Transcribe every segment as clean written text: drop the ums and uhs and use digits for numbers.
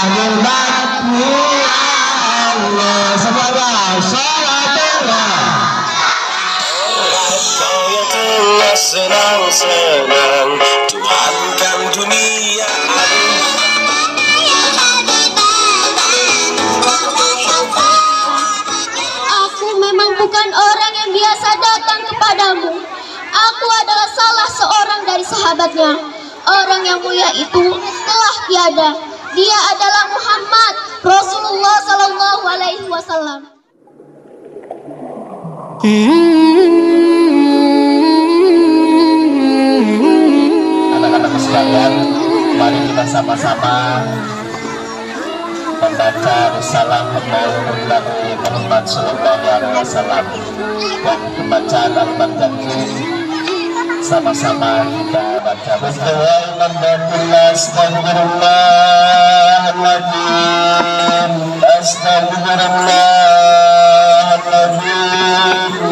Rahmatmu ya Allah. Semoga salatullah. Senang-senang tuhankan dunia. Aku memang bukan orang yang biasa datang kepadamu. Aku adalah salah seorang dari sahabatnya. Orang yang mulia itu telah tiada. Dia adalah Muhammad Rasulullah Sallallahu Alaihi Wasallam. Anak-anak sekalian, mari kita sama-sama membaca risalah Maulid Nabi Muhammad Sallallahu Alaihi Wasallam. Dan pembacaan Al-Baqarah sama-sama kita baca bersama. Astagfirullahaladzim, astagfirullahaladzim,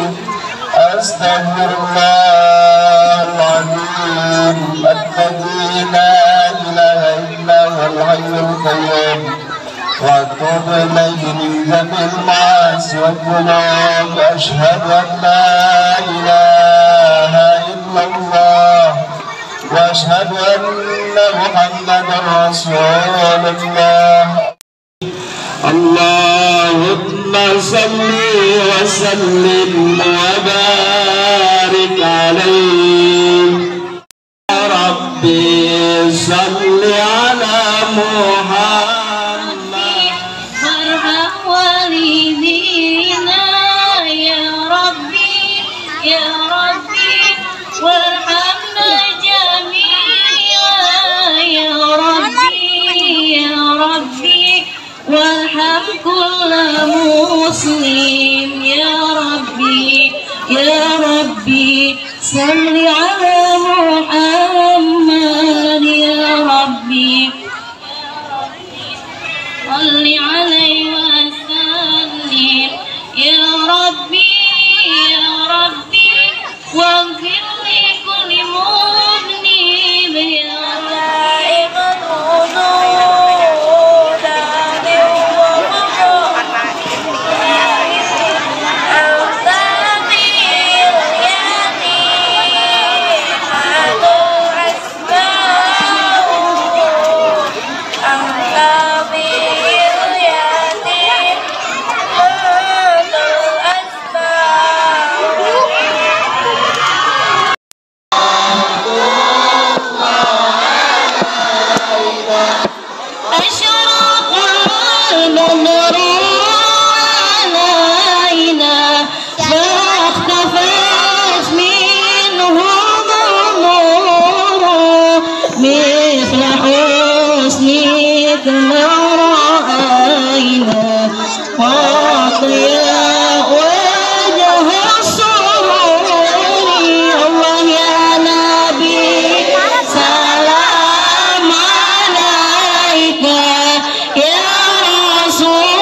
astagfirullahaladzim. Alladzi la ilaha illa huwal hayyul qayyum. واتوب إليه من جميع المعاصي والذنوب. أشهد أن لا إله إلا الله وأشهد أن محمدا رسول الله. اللهم صل وسلم وبارك عليه. يا ربي صل على محمد. وارحم كل مسلم يا ربي صل على محمد يا ربي صل عليه وسلم يا ربي واغفر لكل مذنب يا Rasul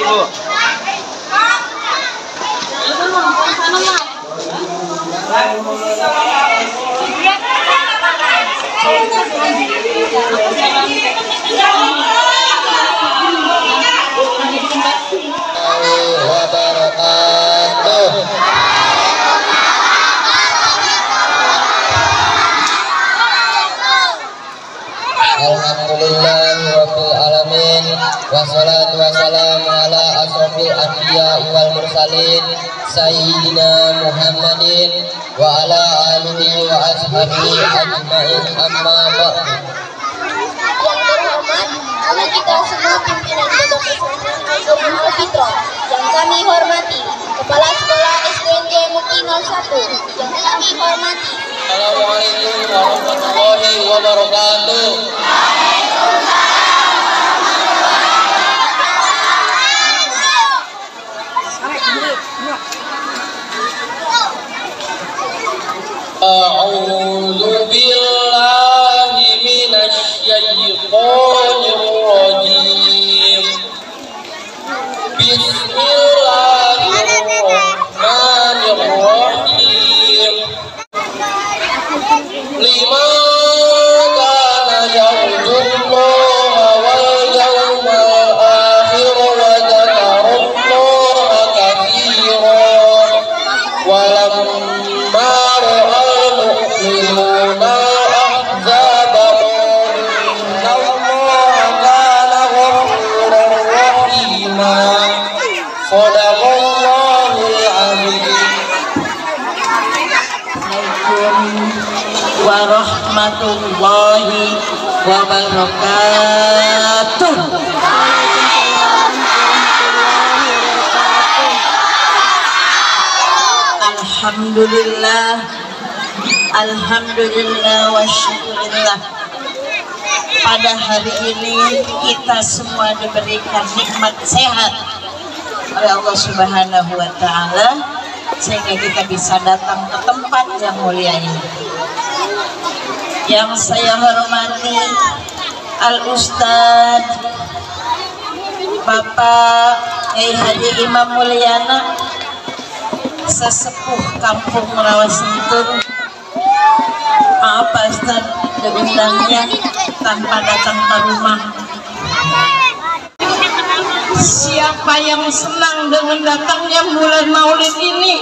Ibu. Alhamdulillahirrabbilalamin. Wassalatu wassalamu ala asrofil anbiya wal mursalin Sayyidina Muhammadin wa ala alihi wa ashabihi ajma'in, amma ba'du. Yang terhormat, kami kita semua pimpinan Pondok Pesantren Al-Quran Al-Fitrah yang kami hormati, Kepala Sekolah SDNJ Mukti 01 yang kami hormati. Assalamualaikum warahmatullahi wabarakatuh. A'udzu billahi minasy syaithanir rajim. Bismillahirrahmanirrahim. Liman kana yarjullaha wal yawmal akhir wa dzakarallaha katsiran wa lamma ra'al mu'minuna ahzaba innallaha kana ghafurur rahima. Shadaqallahul azim. Warahmatullahi wabarakatuh. Alhamdulillah, alhamdulillah wa syukurillah. Pada hari ini kita semua diberikan nikmat sehat oleh Allah Subhanahu wa Ta'ala, sehingga kita bisa datang ke tempat yang mulia ini. Yang saya hormati Al-Ustadz Bapak Kiai Haji Imam Mulyana, sesepuh kampung Rawasentun. Maaf Pak Ustadz, diundangnya tanpa datang ke rumah. Siapa yang senang dengan datangnya bulan Maulid ini,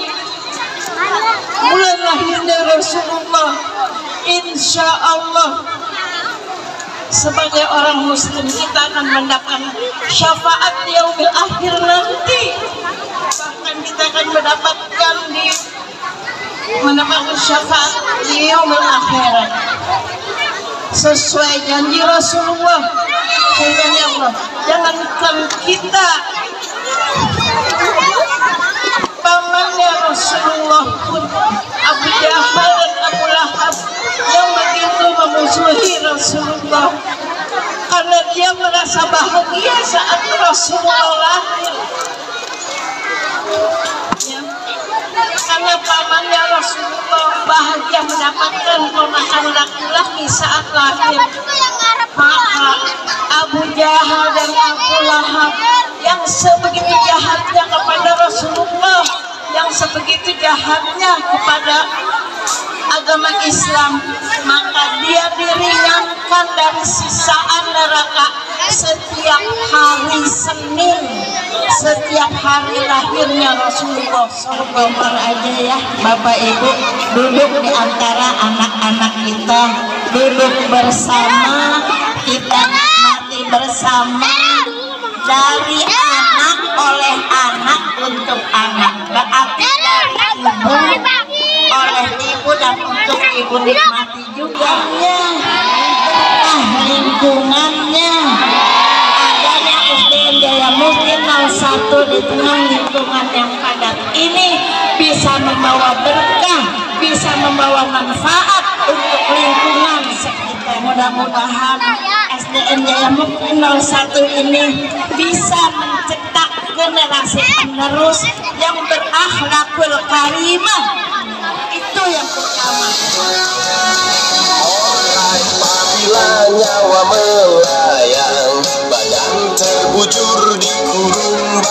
bulan lahirnya Rasulullah, insya Allah sebagai orang muslim kita akan mendapatkan syafaat di yaumil akhir nanti. Bahkan kita akan mendapatkan syafaat di yaumil akhirat sesuai janji Rasulullah. Sehingga Allah, jangankan kita, pamannya Rasulullah pun, Abu Jahal dan Abu Lahab, yang begitu memusuhi Rasulullah karena dia merasa bahagia saat Rasulullah lahir. Ya. Karena pamannya Rasulullah bahagia mendapatkan ponakan laki-laki saat lahir, maka Abu Jahal dan Abu Lahab yang sebegitu jahatnya kepada Rasulullah, yang sebegitu jahatnya kepada agama Islam, maka dia diringankan dari sisaan neraka setiap hari Senin, setiap hari lahirnya Rasulullah SAW. Aja ya Bapak Ibu, duduk di antara anak-anak kita, duduk bersama, kita nikmati bersama, dari anak oleh anak untuk anak, berarti dari ibu oleh ibu dan untuk ibu nikmati juga ya. Lingkungannya adanya SDN Jaya Mukti 01 di tengah lingkungan yang padat ini bisa membawa berkah, bisa membawa manfaat untuk lingkungan sekitar. Mudah-mudahan SDN Jaya Mukti 01 ini bisa mencetak generasi penerus yang berakhlakul karimah. Itu yang pertama. Apabila nyawa melayang, badan terbujur di kurung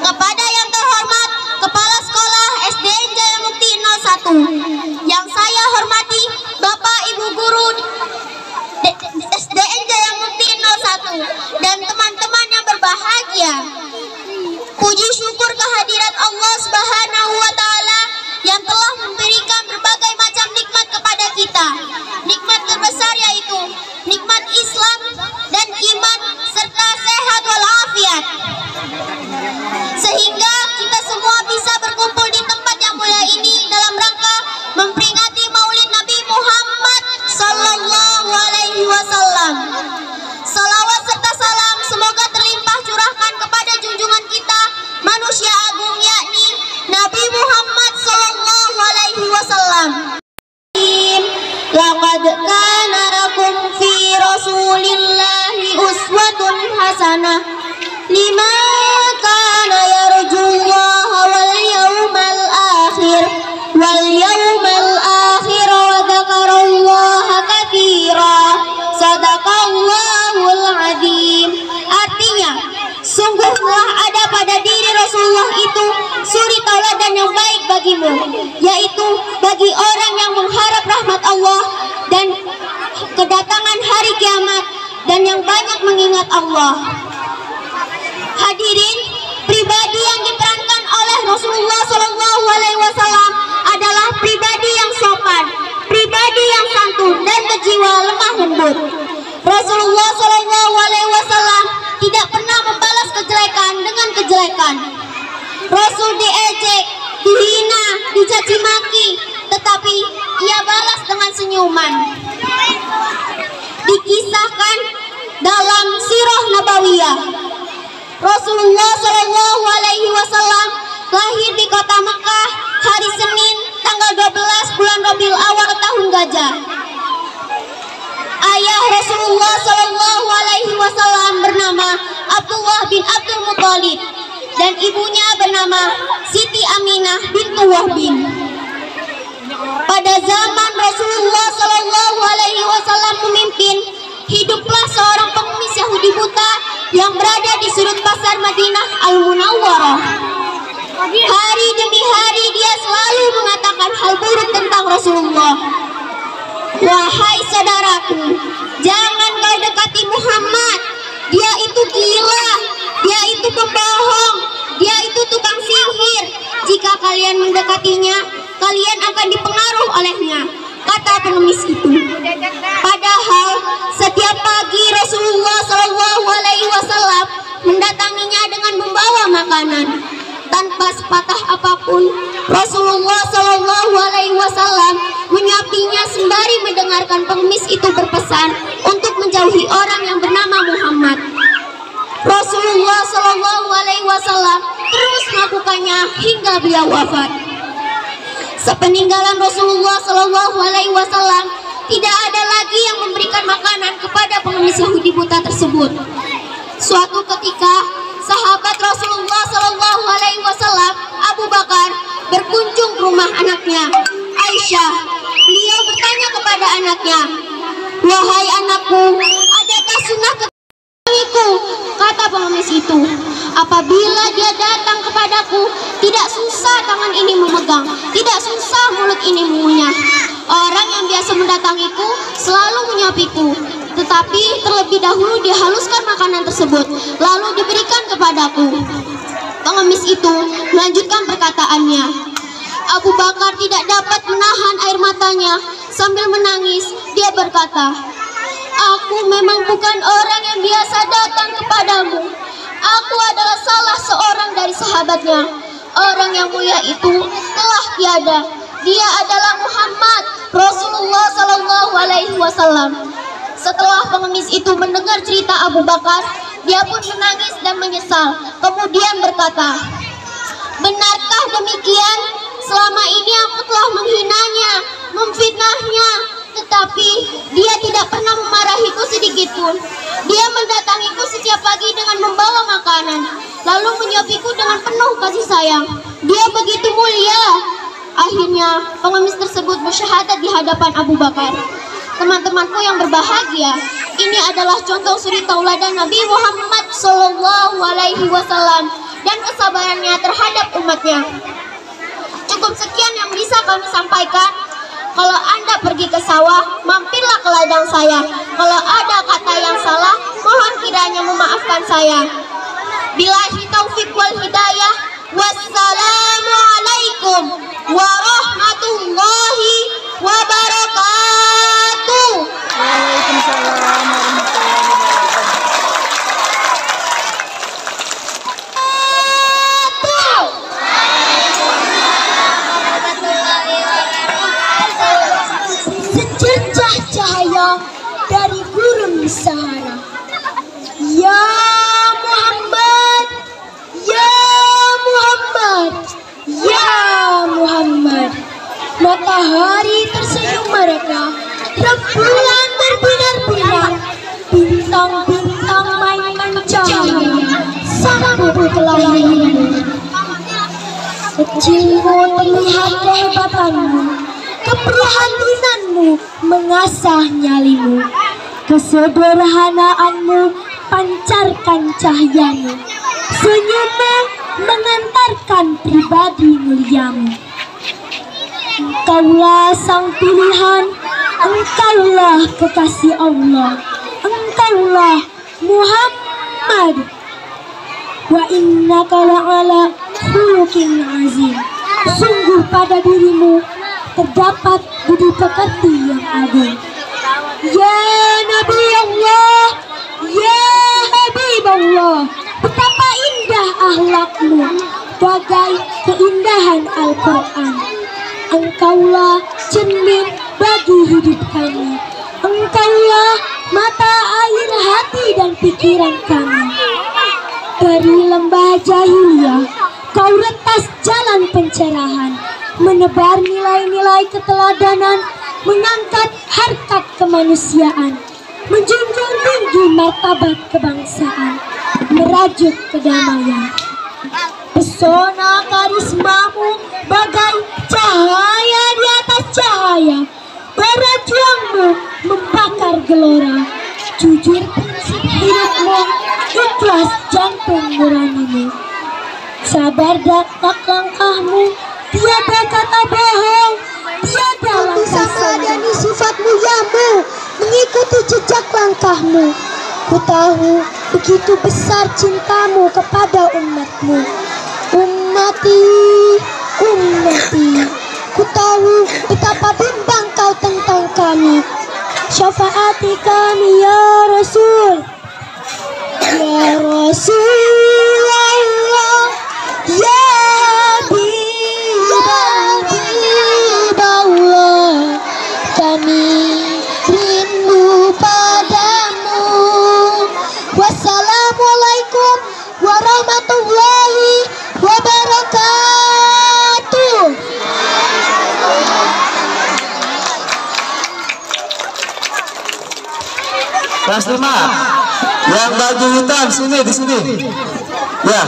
Kepada yang terhormat Kepala Sekolah SDN Jaya Mukti 01, yang saya hormati Bapak Ibu Guru SDN Jaya Mukti 01 dan teman-teman yang berbahagia. Puji syukur kehadirat Allah Subhanahu wa Ta'ala yang telah memberikan berbagai macam nikmat kepada kita. Nikmat terbesar yaitu nikmat Islam dan iman serta sehat walafiat, sehingga kita semua bisa berkumpul di tempat yang mulia ini dalam rangka memperingati Maulid Nabi Muhammad Sallallahu Alaihi Wasallam. Salawat serta salam semoga terlimpah curahkan kepada junjungan kita manusia agung, yakni Nabi Muhammad Sallallahu Alaihi Wasallam. Laqad kana lakum fi Rasulillahi uswatun hasanah liman kana yarjullaha wal yawmal akhir wa dzakarallaha katsira. Sadaqallahul adzim. Artinya, sungguh telah ada pada diri Rasulullah itu suri tauladan yang baik bagimu, yaitu bagi orang yang mengharap rahmat Allah dan kedatangan hari kiamat dan yang banyak mengingat Allah. Hadirin, pribadi yang diperankan oleh Rasulullah Shallallahu Alaihi Wasallam adalah pribadi yang sopan, pribadi yang santun dan berjiwa lemah lembut. Rasulullah Shallallahu Alaihi Wasallam tidak pernah membalas kejelekan dengan kejelekan. Rasul diejek, dihina, dicaci maki, tetapi ia balas dengan senyuman. Dikisahkan dalam Sirah Nabawiyah, Rasulullah Shallallahu Alaihi Wasallam lahir di kota Mekah hari Senin tanggal 12 bulan Rabiul Awal tahun Gajah. Ayah Rasulullah Shallallahu Alaihi Wasallam bernama Abdullah bin Abdul Muthalib dan ibunya bernama Siti Aminah bintu Wahbin. Pada zaman Rasulullah Shallallahu Alaihi Wasallam memimpin, hiduplah seorang pengemis Yahudi buta yang berada di sudut pasar Madinah Al-Munawwarah. Hari demi hari dia selalu mengatakan hal buruk tentang Rasulullah. Wahai saudaraku, jangan kau dekati Muhammad. Dia itu gila, dia itu pembohong, dia itu tukang sihir. Jika kalian mendekatinya, kalian akan dipengaruhi olehnya, kata pengemis itu. Padahal setiap pagi Rasulullah Shallallahu Alaihi Wasallam mendatanginya dengan membawa makanan. Tanpa sepatah apapun, Rasulullah Shallallahu Alaihi Wasallam menyuapinya sembari mendengarkan pengemis itu berpesan untuk menjauhi orang yang bernama Muhammad. Rasulullah Shallallahu Alaihi Wasallam terus melakukannya hingga beliau wafat. Sepeninggalan Rasulullah Shallallahu Alaihi Wasallam, tidak ada lagi yang memberikan makanan kepada pengemis Yahudi buta tersebut. Suatu ketika, sahabat Rasulullah Shallallahu Alaihi Wasallam, Abu Bakar, berkunjung ke rumah anaknya, Aisyah. Beliau bertanya kepada anaknya, "Wahai anakku, adakah sunnah keturunan?" Kata pengemis itu, "Apabila dia datang kepadaku, tidak susah tangan ini memegang, tidak susah mulut ini mengunyah. Orang yang biasa mendatangiku selalu menyuapiku, tetapi terlebih dahulu dihaluskan makanan tersebut, lalu diberikan kepadaku." Pengemis itu melanjutkan perkataannya. Abu Bakar tidak dapat menahan air matanya. Sambil menangis, dia berkata, "Aku memang bukan orang yang biasa datang kepadamu. Aku adalah salah seorang dari sahabatnya. Orang yang mulia itu telah tiada. Dia adalah Muhammad Rasulullah Sallallahu Alaihi Wasallam." Setelah pengemis itu mendengar cerita Abu Bakar, dia pun menangis dan menyesal. Kemudian berkata, Benarkah demikian? Selama ini aku telah menghinanya, memfitnahnya, tetapi dia tidak pernah memarahiku sedikitpun. Dia mendatangiku setiap pagi dengan membawa makanan, lalu menyuapiku dengan penuh kasih sayang. Dia begitu mulia. Akhirnya pengemis tersebut bersyahadat di hadapan Abu Bakar. Teman-temanku yang berbahagia, ini adalah contoh suri tauladan Nabi Muhammad SAW dan kesabarannya terhadap umatnya. Cukup sekian yang bisa kami sampaikan. Kalau Anda pergi ke sawah, mampirlah ke ladang saya. Kalau ada kata yang salah, mohon kiranya memaafkan saya. Billahi taufiq wal hidayah. Wassalamualaikum warahmatullahi wabarakatuh. Waalaikumsalam warahmatullahi wabarakatuh. Secercah cahaya dari gurun Sahara. Ya Muhammad, ya Muhammad, ya Muhammad. Matahari tersenyum mereka, rembulan berbinar-binar, bintang-bintang mainkan cahaya, sambut kelahiranmu. Kecilmu terlihat kehebatanmu, keprihatinanmu mengasah nyalimu, kesederhanaanmu pancarkan cahayamu, senyummu mengantarkan pribadi muliamu. Engkaulah sang pilihan, engkaulah kekasih Allah, engkaulah Muhammad. Wa innaka la'ala khuluqin azim. Sungguh pada dirimu terdapat budi pekerti yang agung. Ya Nabi Allah, ya Habib Allah, betapa indah akhlakmu, bagai keindahan Al-Quran. Engkaulah cermin bagi hidup kami, engkaulah mata air hati dan pikiran kami. Dari lembah jahiliyah, kau retas jalan pencerahan, menebar nilai-nilai keteladanan, mengangkat harkat kemanusiaan, menjunjung tinggi martabat kebangsaan, merajuk kedamaian. Pesona karismamu bagai cahaya di atas cahaya, bara juangmu membakar gelora, jujur prinsip hidupmu, ikhlas jantung nuranimu. Sabar detak langkahmu, tiada kata bohong, tiada langkah salah. Sifat muliamu mengikuti jejak langkahmu. Ku tahu begitu besar cintamu kepada umatmu. Ummati, ummati, ku tahu betapa bimbang kau tentang kami. Syafaati kami ya Rasul, ya Rasulullah, ya Habib Allah. Kami rindu padamu. Wassalamualaikum warahmatullahi wabarakatuh. Kelas 5 yang baju hitam sini, di sini ya.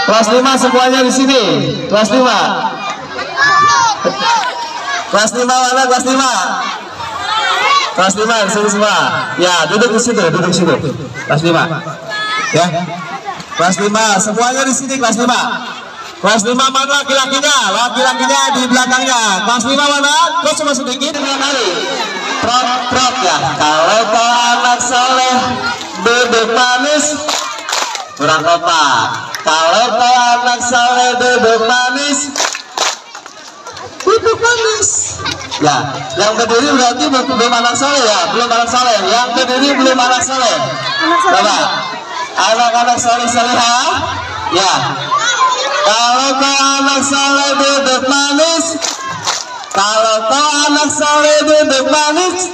Kelas 5 semuanya di sini. Kelas 5. Kelas 5 mana? Kelas 5. Kelas 5 di sini semua. Ya, duduk di situ, duduk di situ. Kelas 5. Ya. Kelas 5 semuanya di sini. Kelas 5. Kelas 5 mana laki-lakinya? Laki-lakinya di belakangnya. Kelas 5 mana? Kok cuma sedikit? Prok ya. Kalau kau anak soleh duduk manis, kurang kompak. Kalau kau anak soleh duduk manis, duduk manis. Ya, yang berdiri berarti belum anak soleh ya, belum anak soleh. Yang berdiri belum anak soleh. Coba, anak-anak soleh solehah. Ya. Kalau kau anak soleh duduk manis, kalau kau anak soleh duduk manis.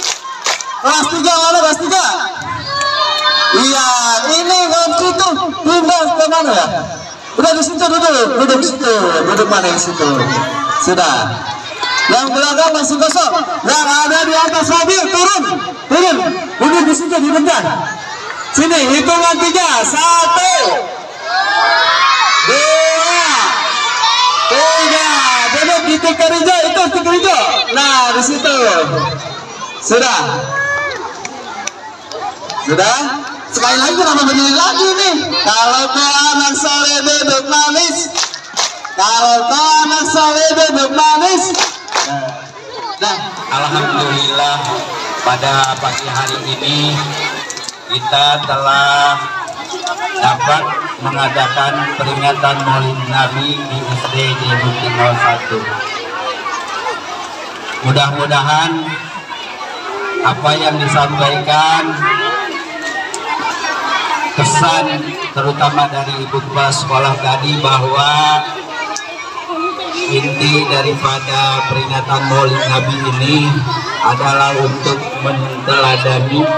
Kelas 3 mana? Kelas 3. Iya, ini kan situ pindah ke mana ya? Udah di situ duduk situ, duduk mana di situ. Sudah. Yang belakang masih kosong. Yang ada di atas mobil turun. Duduk di situ di depan. Sini hitungan 3. 1, 2, 3. Duduk di stiker hijau itu stiker hijau. Nah di situ. Sudah. Sekali lagi kenapa berdiri lagi nih? Kalau kau anak soleh duduk manis. Nah, alhamdulillah pada pagi hari ini kita telah dapat mengadakan peringatan Maulid Nabi di SD di Bukti 01. Mudah-mudahan apa yang disampaikan pesan terutama dari Ibu Kepala Sekolah tadi bahwa inti daripada peringatan Maulid Nabi ini adalah untuk menteladani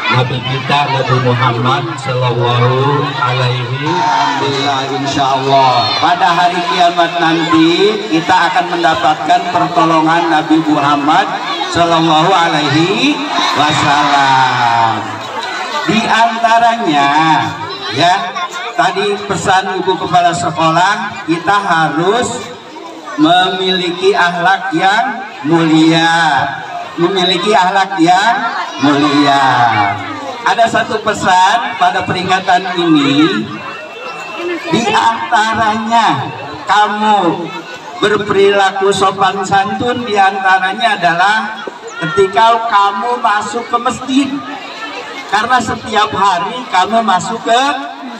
Nabi kita Nabi Muhammad Sallallahu Alaihi Wasallam. Insya Allah pada hari kiamat nanti kita akan mendapatkan pertolongan Nabi Muhammad Sallallahu Alaihi Wasallam. Di antaranya ya tadi pesan Ibu Kepala Sekolah, kita harus memiliki akhlak yang mulia. Ada satu pesan pada peringatan ini, di antaranya kamu berperilaku sopan santun, di antaranya adalah ketika kamu masuk ke masjid. Karena setiap hari kamu masuk ke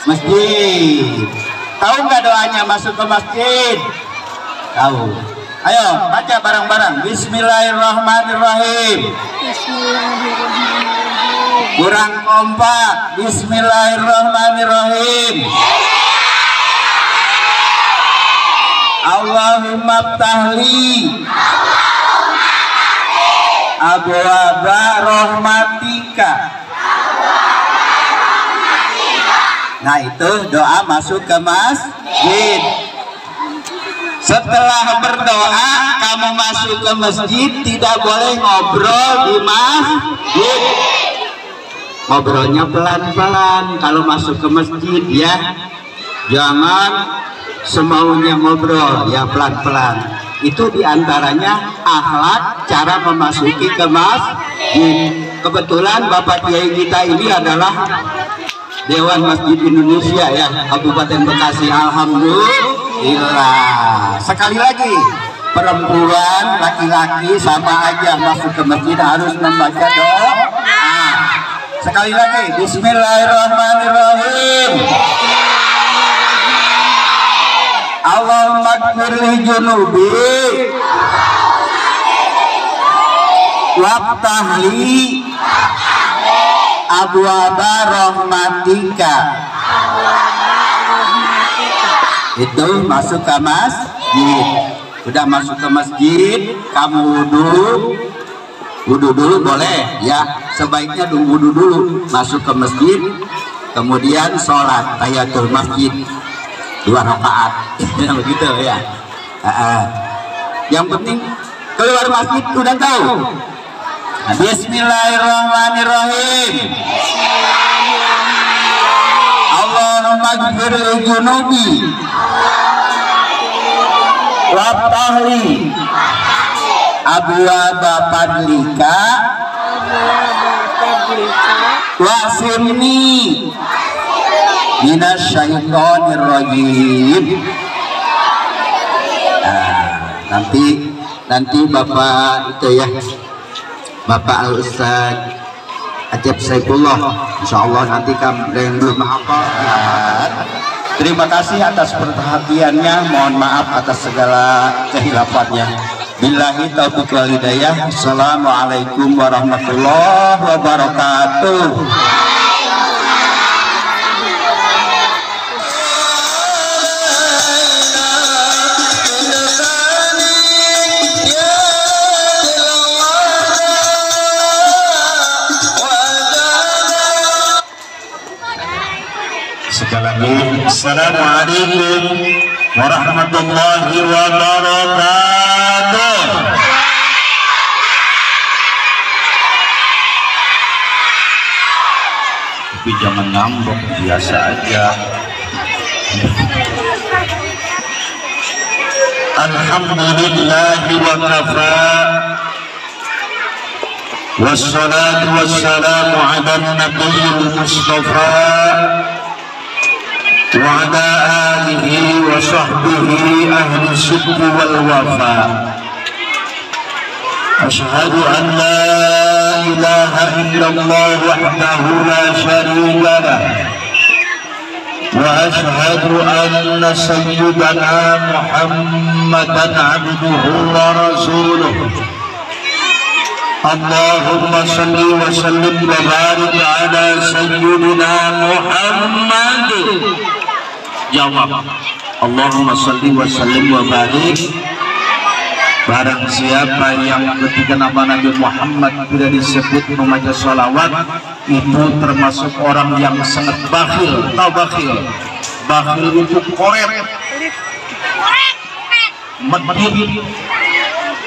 masjid. Tahu nggak doanya masuk ke masjid? Tahu. Ayo baca bareng-bareng. Bismillahirrahmanirrahim. Kurang kompak. Bismillahirrahmanirrahim. Allahumma ftahli abwaaba rahmatika. Nah itu doa masuk ke masjid. Setelah berdoa kamu masuk ke masjid, tidak boleh ngobrol di masjid. Ngobrolnya pelan-pelan kalau masuk ke masjid ya. Jangan semaunya ngobrol ya, pelan-pelan. Itu diantaranya akhlak cara memasuki ke masjid. Kebetulan Bapak Kiai kita ini adalah Dewan Masjid Indonesia ya, Kabupaten Bekasi. Alhamdulillah. Sekali lagi, perempuan, laki-laki sama aja masuk ke masjid harus membaca doa. Sekali lagi, Bismillahirrahmanirrahim. Allahumma ighfirli junubi waftahli abwaaba rahmatika. Itu masuk ke masjid. Udah masuk ke masjid, kamu wudhu dulu boleh ya, sebaiknya wudhu dulu masuk ke masjid, kemudian sholat tahiyatul masjid 2 rakaat begitu ya. Yang penting keluar masjid udah tahu. Bismillahirrahmanirrahim. Allahumma ighfirli junubi waftahli abwaaba fadlika wasimni minasyaitonir rajim. Nanti Bapak itu ya, Bapak Al-Ustaz Ajab Saifullah, insya Allah nanti kamu yang belum hafal ya. Terima kasih atas perhatiannya, mohon maaf atas segala kehilafannya. Billahi taufiq wal hidayah. Assalamualaikum warahmatullahi wabarakatuh. Sekali lagi, Assalamualaikum warahmatullahi wabarakatuh. Tapi jangan ngambek, biasa aja. Alhamdulillahi wa kafa, wassalatu wassalamu ala nabiyil mustafa wa ala alihi wa sahbihi ahli sidqi wal wafa. Asyhadu an la ilaha illallah wahdahu la syarika lah wa asyhadu anna sayyidana Muhammadan abduhu wa rasuluh. Allahumma salli wa sallim wa barik ala sayyidina Muhammad. Jawab, Allahumma salli wa sallim wa barik. Barang siapa yang ketika nama Nabi Muhammad tidak disebut membaca salawat, itu termasuk orang yang sangat bakhil. Tahu bakhil? Bakhil itu koret, medit.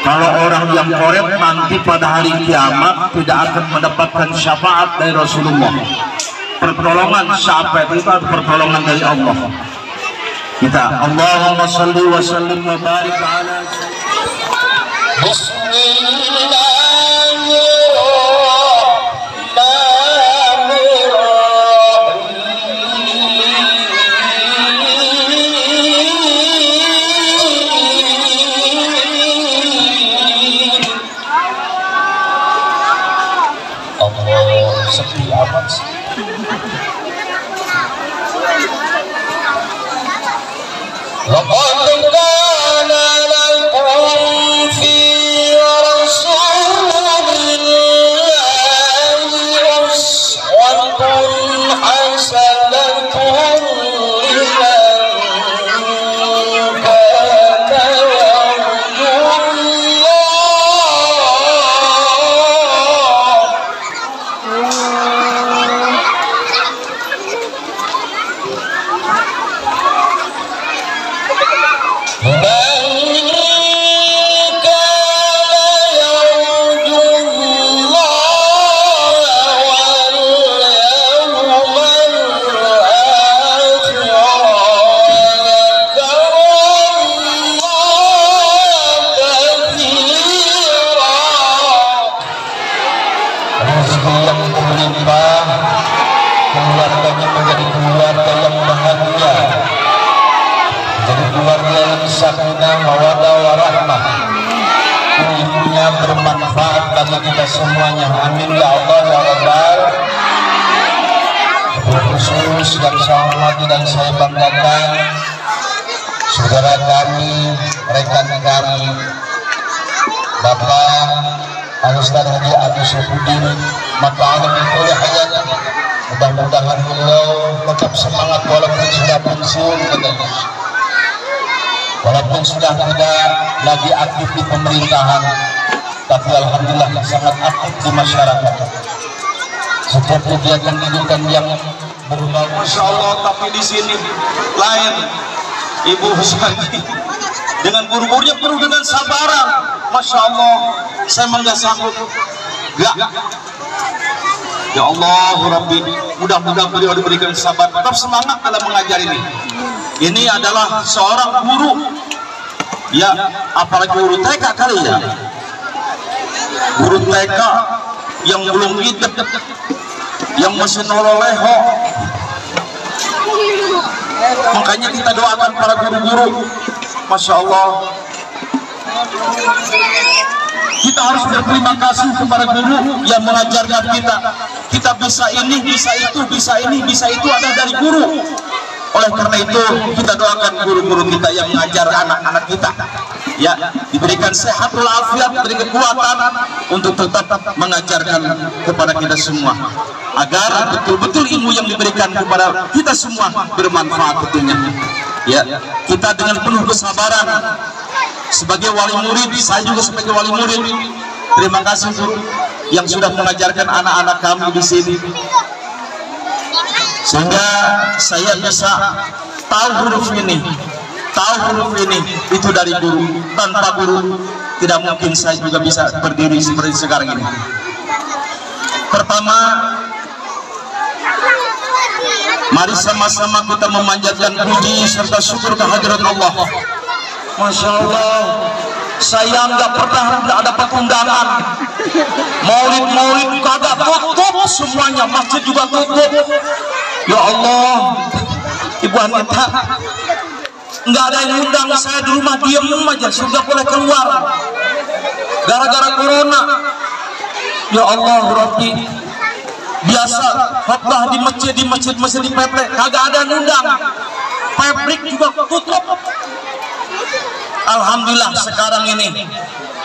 Kalau orang yang koret nanti pada hari kiamat tidak akan mendapatkan syafaat dari Rasulullah. Pertolongan syafaat itu adalah pertolongan dari Allah. Kita Allahumma salli wa sallim wa barik ala Allah, sepi amat sih. keluarganya menjadi keluarga yang bahagia, menjadi keluarga yang sakinah, mawaddah, warahmah, ibunya bermanfaat bagi kita semuanya. Amin ya Allah ya Rabbal. Khusus yang saya hormati dan saya banggakan, saudara kami, rekan kami, Bapak Al-Ustaz Haji Agus Syafudin, mata'ala min kulli hayat. Mudah-mudahan beliau tetap semangat walaupun sudah pensiun katanya, walaupun sudah tidak lagi aktif di pemerintahan, tapi alhamdulillah sangat aktif di masyarakat. Setiap kegiatan-kegiatan yang berubah, Masya Allah. Tapi di sini lain, Ibu Husani dengan guru-gurunya penuh dengan sabaran. Masya Allah, saya nggak sanggup. Gak. Ya Allah Rabbi, mudah-mudahan beliau diberikan sabar, tetap semangat dalam mengajar ini. Ini adalah seorang guru, ya, apalagi guru TK kali ya, guru TK yang belum hidup, yang masih nololeho. Makanya kita doakan para guru-guru, Masya Allah. Kita harus berterima kasih kepada guru yang mengajarkan kita. Kita bisa ini, bisa itu, bisa ini, bisa itu ada dari guru. Oleh karena itu kita doakan guru-guru kita yang mengajar anak-anak kita, ya, diberikan sehat walafiat, diberi kekuatan untuk tetap mengajarkan kepada kita semua, agar betul-betul ilmu yang diberikan kepada kita semua bermanfaat tentunya. Ya, kita dengan penuh kesabaran sebagai wali murid, saya juga sebagai wali murid, terima kasih guru yang sudah mengajarkan anak-anak kami di sini. sehingga saya bisa tahu huruf ini itu dari guru. Tanpa guru tidak mungkin saya juga bisa berdiri seperti sekarang ini. Pertama, mari sama-sama kita memanjatkan puji serta syukur kehadirat Allah. Masya Allah, saya nggak pernah dapat undangan. Maulid kagak tutup semuanya, masjid juga tutup. Ya Allah, Ibu Anita, nggak ada yang undang saya di rumah, diem aja, sudah boleh keluar gara-gara corona. Ya Allah Rabbi, biasa khotbah di masjid di PT kagak ada yang undang, pabrik juga tutup. Alhamdulillah sekarang ini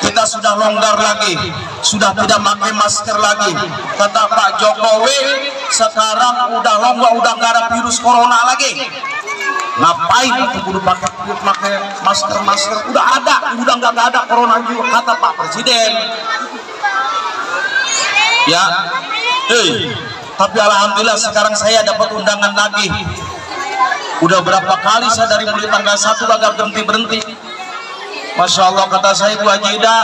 kita sudah longgar lagi, sudah tidak pakai masker lagi. Kata Pak Jokowi, sekarang udah longgar, udah nggak ada virus corona lagi. Ngapain itu kudu pakai masker? Udah nggak ada corona juga, kata Pak Presiden. Ya, tapi alhamdulillah sekarang saya dapat undangan lagi. Udah berapa kali saya dari mulai tanggal 1 agak berhenti. Masya Allah, kata saya Bu Haji Ida,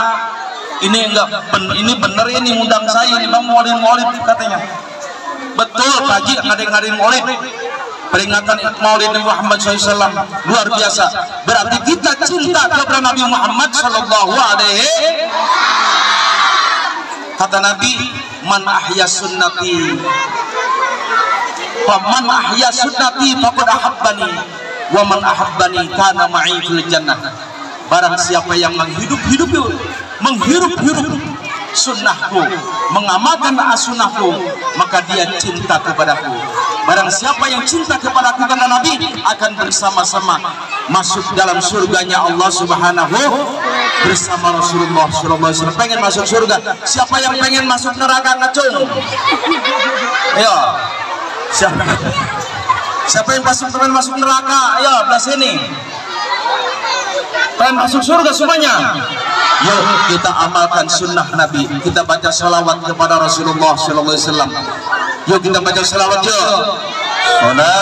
ini bener ini undang saya, ini bang maulid katanya. Betul Pak Haji, ngadain maulid, peringatan maulid Nabi Muhammad SAW, luar biasa. Berarti kita cinta kepada Nabi Muhammad SAW. Kata Nabi, man ahya sunnati faqad ahabbani wa man ahabbani kana ma'i fil jannah. Barang siapa yang menghirup sunnahku, mengamalkan sunnahku, maka dia cinta kepadaku. Barang siapa yang cinta kepadaku, kata Nabi, akan bersama-sama masuk dalam surganya Allah Subhanahu bersama Rasulullah SAW. Pengen masuk surga? Siapa yang pengen masuk neraka ngacung? Ayo, siapa yang pengen masuk neraka? Ayo, belah sini. Pengen masuk surga semuanya. Yuk kita amalkan sunnah Nabi, kita baca salawat kepada Rasulullah SAW. Yuk kita baca salawat yuk. Salatullah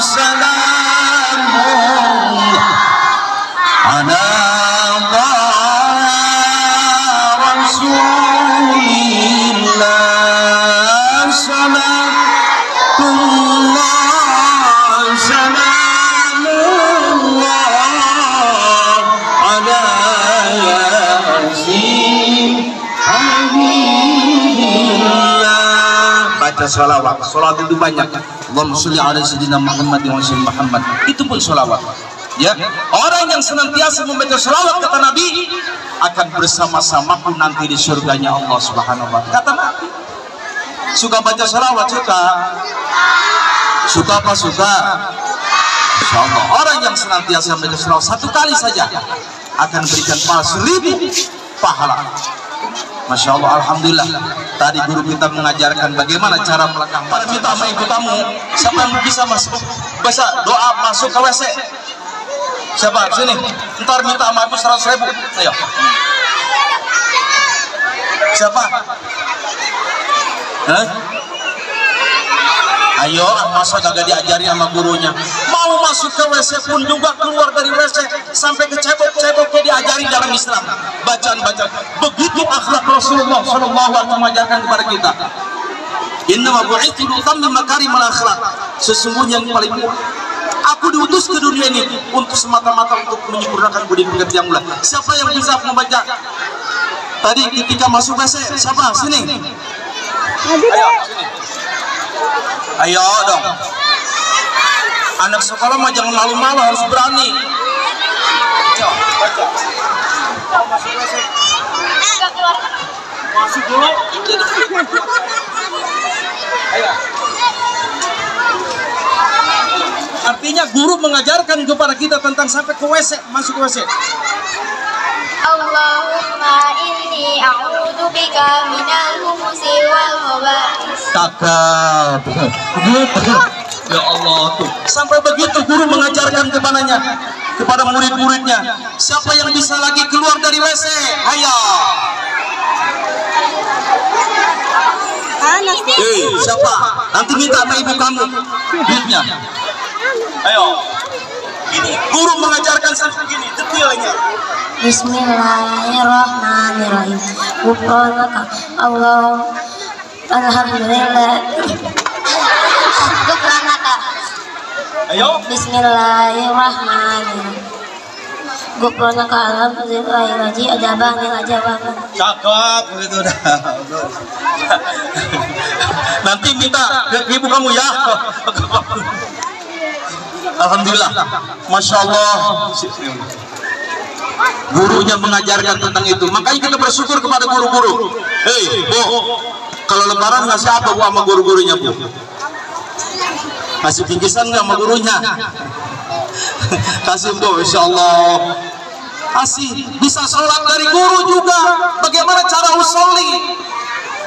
salamullah ala Rasulillah. Salatullah salamullah salawat. Salawat itu banyak. Allahumma sholli ala sayyidina Muhammad wa sallim Muhammad. Itu pun salawat. Ya, orang yang senantiasa membaca salawat, kata Nabi, akan bersama-samaku nanti di surganya Allah Subhanahu wa taala. Kata Nabi. Suka baca salawat? Suka apa suka? Insyaallah orang yang senantiasa membaca salawat satu kali saja akan berikan pahala 1000 pahala. Masya Allah, alhamdulillah. Tadi guru kita mengajarkan bagaimana cara melangkah. Pada minta sama ibu tamu, siapa yang bisa masuk, bisa doa masuk ke WC? Siapa? Sini. Ntar minta sama ibu 100.000. Ayo. Siapa? Hah? Ayo, masa kagak diajari sama gurunya? Mau masuk ke WC pun juga keluar dari WC sampai ke cebok-ceboknya diajari dalam Islam. Bacaan-bacaan. Begitu akhlak Rasulullah SAW mengajarkan kepada kita. Innama bu'ithu liutammima makarimal akhlak. Sesungguhnya yang paling aku diutus ke dunia ini untuk semata-mata untuk menyempurnakan budi pekerti yang mulia. Siapa yang bisa membaca tadi ketika masuk WC? Siapa? Sini. Ayo, sini. Ayo dong. Anak sekolah mah jangan malu-malu, harus berani. Baca. Masuk dulu. Ayo. Artinya guru mengajarkan kepada kita tentang sampai ke WC, masuk ke WC. Allahumma inni a'udzubika minal khumusi wal khaba'is. Cakep. Ya Allah tuh. Sampai begitu guru mengajarkan kepada murid-muridnya. Siapa yang bisa lagi keluar dari WC? Ayo. siapa? Nanti minta sama ibu kamu duitnya. Ayo. Ini guru mengajarkan begini detailnya. Bismillahirrahmanirrahim. Subhanaka Allah. Alhamdulillah. Subhanaka. Ayo. Bismillahirrahmanirrahim. Subhanaka alhamdulillah ajaban. Cakep begitu dah. Nanti minta ke ibu kamu ya. Alhamdulillah, masya Allah. Gurunya mengajarkan tentang itu. Makanya kita bersyukur kepada guru-guru. Hei, Bu, kalau lebaran ngasih apa Bu sama guru-gurunya Bu? Kasih bingkisan nggak sama gurunya? Kasih Bu, insya Allah. Kasih, bisa sholat dari guru juga. Bagaimana cara usolli?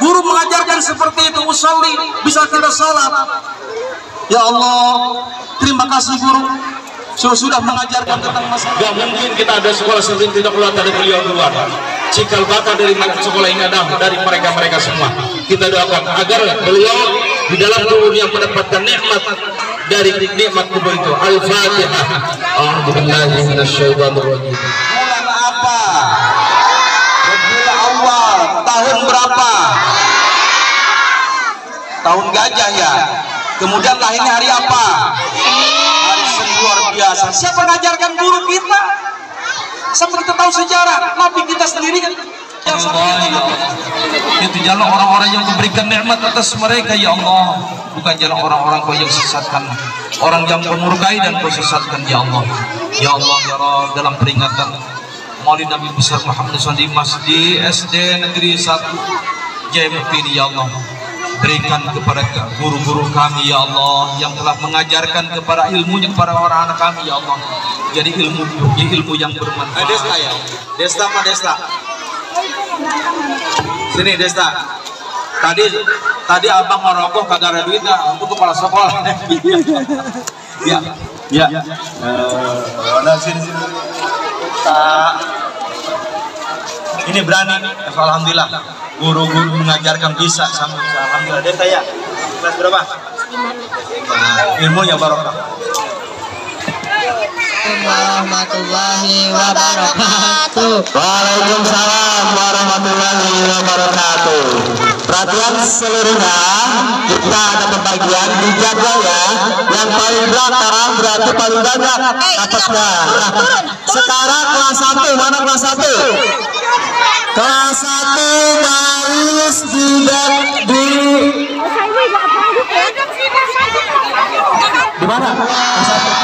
Guru mengajarkan seperti itu, usolli, bisa kita sholat. Ya Allah, terima kasih guru sudah mengajarkan tentang masalah. Gak mungkin kita ada sekolah sebelum tidak keluar dari beliau keluar. Cikal bakal dari sekolah ini adalah dari mereka semua. Kita doakan agar beliau di dalam tubuhnya mendapatkan nikmat dari nikmat kubur itu. Al-Fatihah. A'udzubillahi minasyaitonirrajim. Bulan apa? Rabiul Awal. Tahun berapa? Tahun gajah ya. Kemudian lahirnya hari apa? Hari Senin, luar biasa. Siapa mengajarkan guru kita? Sampai kita tahu sejarah Nabi kita sendiri kan. Yang Itu jalan orang-orang yang memberikan nikmat atas mereka ya Allah, bukan jalan orang-orang kau yang sesatkan, orang yang memurkai dan kau sesatkan ya Allah. Ya Allah ya Rabb, dalam peringatan Maulid Nabi besar Muhammad SAW di Masjid SD Negeri 1 JMP ini ya Allah, berikan kepada guru-guru kami ya Allah yang telah mengajarkan kepada ilmunya kepada orang anak kami ya Allah, jadi ilmu yang bermanfaat. Desta ya, Desta apa Desta? Sini Desta. Tadi abang ngerokok kagak ada duitnya untuk kepala sekolah. Ya, ya. Nah, sini. Ini berani, alhamdulillah. Guru-guru mengajarkan bisa sama alhamdulillah. Desta ya. Kelas berapa? Ilmunya barokah. Warahmatullahi wabarakatuh. Waalaikumsalam warahmatullahi wabarakatuh. Perhatian seluruhnya, kita ada pembagian di jadwal ya. Yang paling belakang berarti paling banyak dapatnya. Sekarang kelas 1, mana kelas 1? Kelas 1 baris di mana? Kelas 1.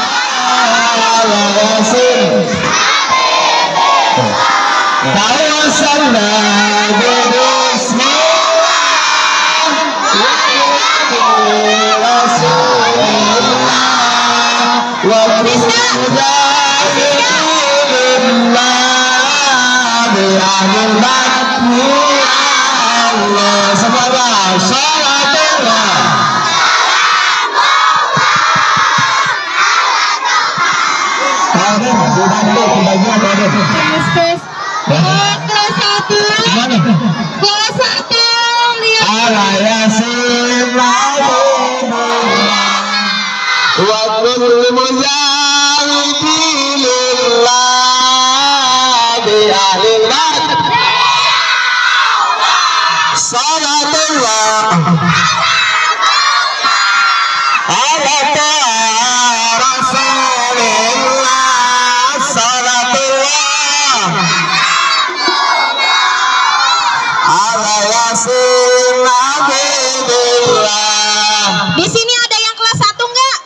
Di sini ada yang kelas 1 enggak?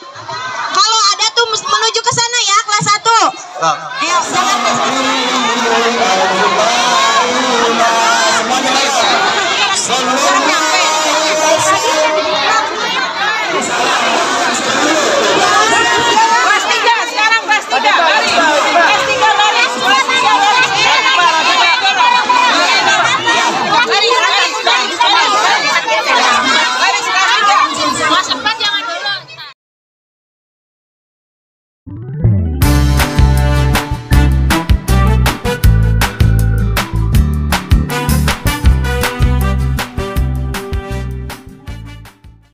Kalau ada tuh menuju ke sana ya, kelas 1. Ayo, jangan.